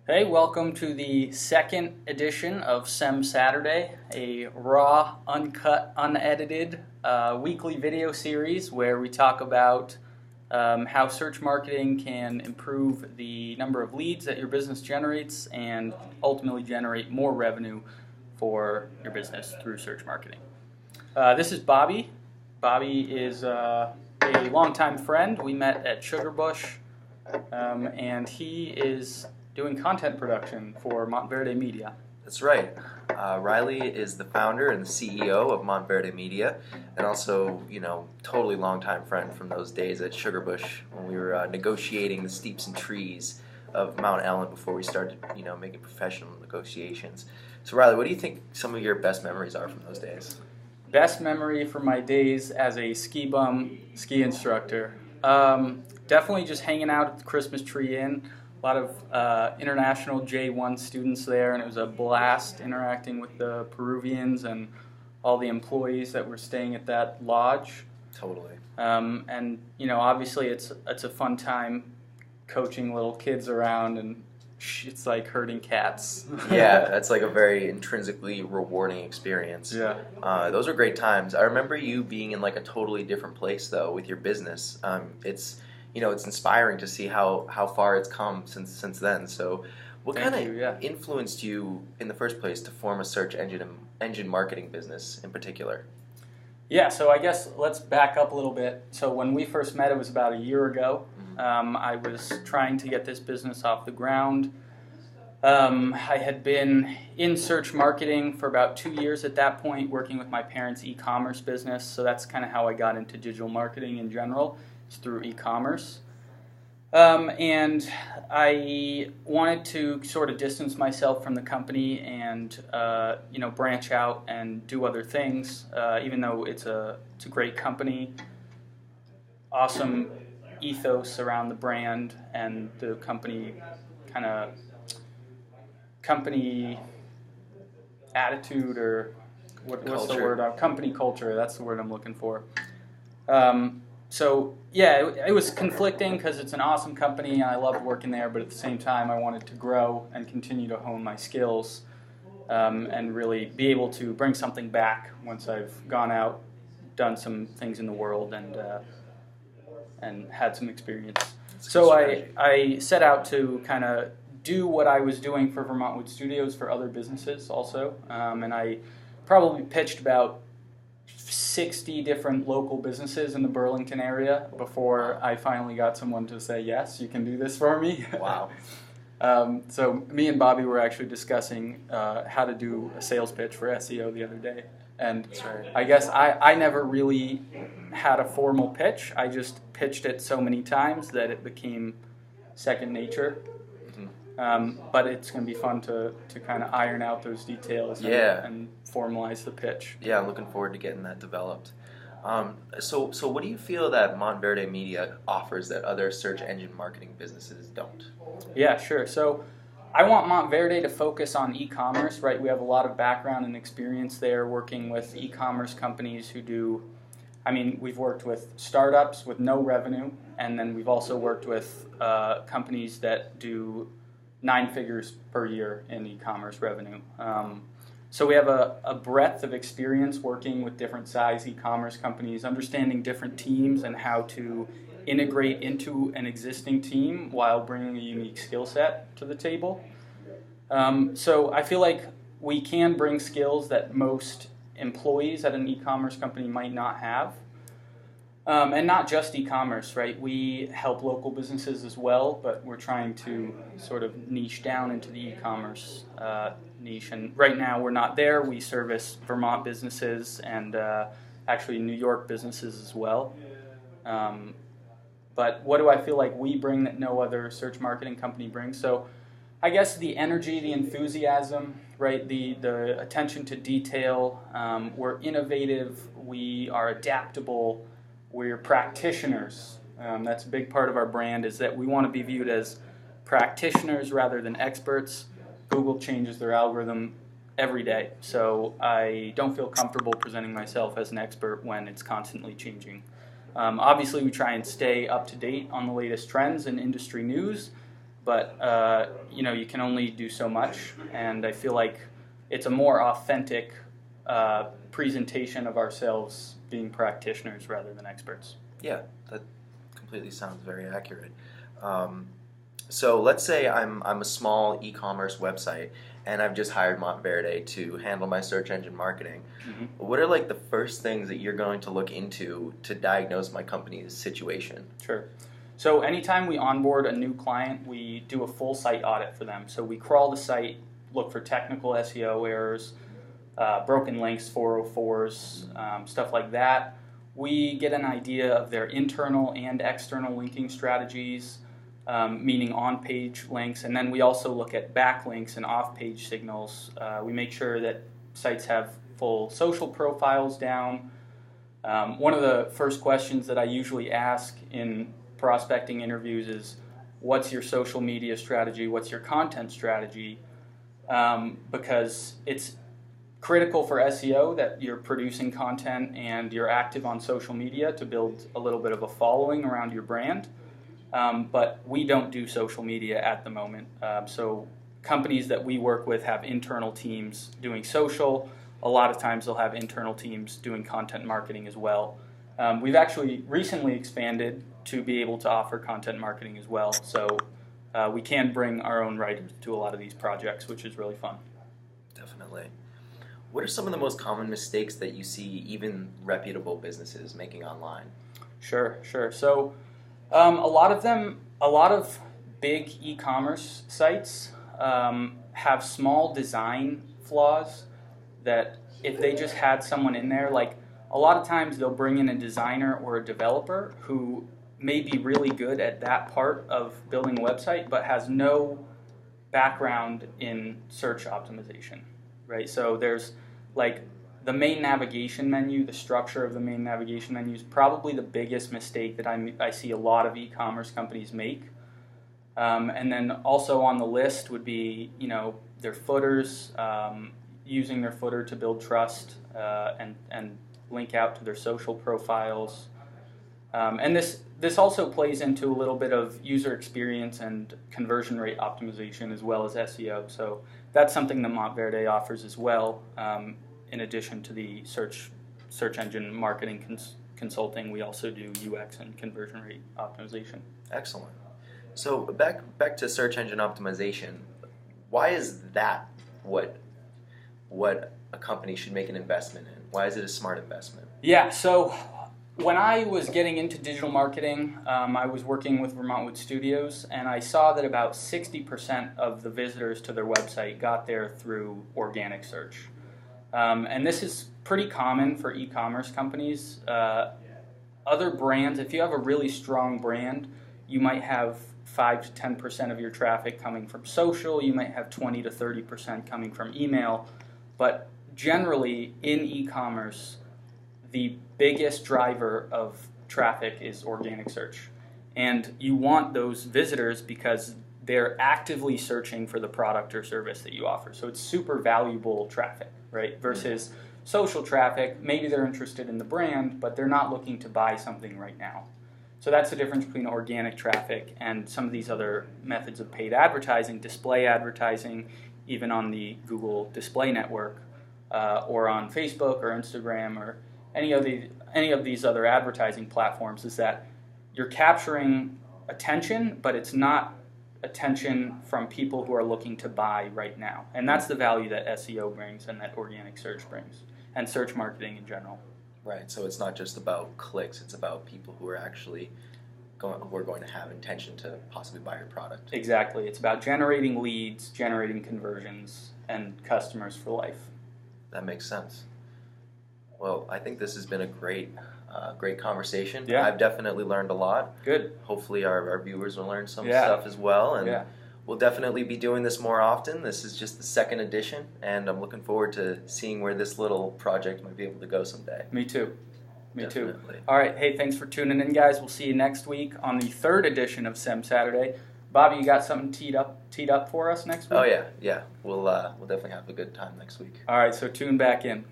Hey, welcome to the second edition of SEM Saturday, a raw, uncut, unedited weekly video series where we talk about how search marketing can improve the number of leads that your business generates and ultimately generate more revenue for your business through search marketing. This is Bobby. Bobby is a longtime friend. We met at Sugarbush, and he is doing content production for Monte Verde Media. That's right. Riley is the founder and the CEO of Monte Verde Media, and also, totally longtime friend from those days at Sugarbush when we were negotiating the steeps and trees of Mount Ellen before we started, making professional negotiations. So, Riley, what do you think some of your best memories are from those days? Best memory from my days as a ski bum ski instructor. Definitely just hanging out at the Christmas Tree Inn. A lot of international J1 students there, and it was a blast interacting with the Peruvians and all the employees that were staying at that lodge. Totally. And obviously it's a fun time coaching little kids around, and it's like herding cats. Yeah, that's like a very intrinsically rewarding experience. Yeah. Those are great times. I remember you being in like a totally different place though with your business. It's inspiring to see how far it's come since then. So what kind of influenced you in the first place to form a search engine marketing business in particular? Yeah, so I guess let's back up a little bit. So when we first met, it was about a year ago. I was trying to get this business off the ground. I had been in search marketing for about 2 years at that point, working with my parents' e-commerce business. So that's kind of how I got into digital marketing in general, is through e-commerce. And I wanted to sort of distance myself from the company and branch out and do other things. Even though it's a great company, awesome ethos around the brand and the company company attitude, or what's the word? Company culture. That's the word I'm looking for. So yeah, it was conflicting because it's an awesome company and I loved working there, but at the same time I wanted to grow and continue to hone my skills and really be able to bring something back once I've gone out, done some things in the world, and had some experience. So I set out to kind of do what I was doing for Vermont Wood Studios for other businesses also, and I probably pitched about 60 different local businesses in the Burlington area before I finally got someone to say, yes, you can do this for me. Wow. So me and Bobby were actually discussing how to do a sales pitch for SEO the other day. And I guess I never really had a formal pitch. I just pitched it so many times that it became second nature. But it's going to be fun to kind of iron out those details and formalize the pitch. Yeah, I'm looking forward to getting that developed. So what do you feel that Monte Verde Media offers that other search engine marketing businesses don't? Yeah, sure. So I want Monte Verde to focus on e-commerce, right? We have a lot of background and experience there working with e-commerce companies who do, we've worked with startups with no revenue, and then we've also worked with companies that do 9 figures per year in e-commerce revenue. So we have a breadth of experience working with different size e-commerce companies, understanding different teams and how to integrate into an existing team while bringing a unique skill set to the table. So I feel like we can bring skills that most employees at an e-commerce company might not have. And not just e-commerce, right? We help local businesses as well, but we're trying to sort of niche down into the e-commerce niche. And right now we're not there. We service Vermont businesses and actually New York businesses as well. But what do I feel like we bring that no other search marketing company brings? So I guess the energy, the enthusiasm, right? The attention to detail. We're innovative. We are adaptable. We're practitioners. That's a big part of our brand, is that we want to be viewed as practitioners rather than experts. Google changes their algorithm every day, so I don't feel comfortable presenting myself as an expert when it's constantly changing. Obviously, we try and stay up to date on the latest trends and industry news, but you can only do so much, and I feel like it's a more authentic presentation of ourselves being practitioners rather than experts. Yeah, that completely sounds very accurate. So let's say I'm a small e-commerce website and I've just hired Montverde to handle my search engine marketing. Mm-hmm. What are like the first things that you're going to look into to diagnose my company's situation? Sure. So anytime we onboard a new client, we do a full site audit for them. So we crawl the site, look for technical SEO errors, broken links, 404s, stuff like that. We get an idea of their internal and external linking strategies, meaning on-page links, and then we also look at backlinks and off-page signals. We make sure that sites have full social profiles down. One of the first questions that I usually ask in prospecting interviews is, what's your social media strategy? What's your content strategy? Because it's critical for SEO that you're producing content and you're active on social media to build a little bit of a following around your brand. But we don't do social media at the moment. So companies that we work with have internal teams doing social. A lot of times they'll have internal teams doing content marketing as well. We've actually recently expanded to be able to offer content marketing as well. So we can bring our own writers to a lot of these projects, which is really fun. Definitely. What are some of the most common mistakes that you see even reputable businesses making online? Sure. So a lot of big e-commerce sites have small design flaws that if they just had someone in there, like a lot of times they'll bring in a designer or a developer who may be really good at that part of building a website but has no background in search optimization, right? So there's like the main navigation menu, the structure of the main navigation menu is probably the biggest mistake that I see a lot of e-commerce companies make. And then also on the list would be, their footers, using their footer to build trust and link out to their social profiles. And this also plays into a little bit of user experience and conversion rate optimization as well as SEO. So that's something that Montverde offers as well. In addition to the search engine marketing consulting, we also do UX and conversion rate optimization. Excellent. So back to search engine optimization. Why is that what a company should make an investment in? Why is it a smart investment? Yeah, so when I was getting into digital marketing, I was working with Vermont Wood Studios, and I saw that about 60% of the visitors to their website got there through organic search. And this is pretty common for e-commerce companies. Other brands, if you have a really strong brand, you might have 5 to 10% of your traffic coming from social, you might have 20 to 30% coming from email, but generally in e-commerce, the biggest driver of traffic is organic search. And you want those visitors because they're actively searching for the product or service that you offer. So it's super valuable traffic, right? Versus social traffic, maybe they're interested in the brand, but they're not looking to buy something right now. So that's the difference between organic traffic and some of these other methods of paid advertising, display advertising, even on the Google Display Network, or on Facebook or Instagram or any of these other advertising platforms, is that you're capturing attention, but it's not attention from people who are looking to buy right now. And that's the value that SEO brings and that organic search brings, and search marketing in general. Right, so it's not just about clicks, it's about people who are actually going to have intention to possibly buy your product. Exactly. It's about generating leads, generating conversions, and customers for life. That makes sense. Well, I think this has been a great conversation. Yeah. I've definitely learned a lot. Good. Hopefully our viewers will learn some stuff as well. And we'll definitely be doing this more often. This is just the second edition, and I'm looking forward to seeing where this little project might be able to go someday. Me too. Me Definitely. too. All right. Hey, thanks for tuning in, guys. We'll see you next week on the third edition of SEM Saturday. Bobby, you got something teed up for us next week? Oh yeah. We'll definitely have a good time next week. All right. So tune back in.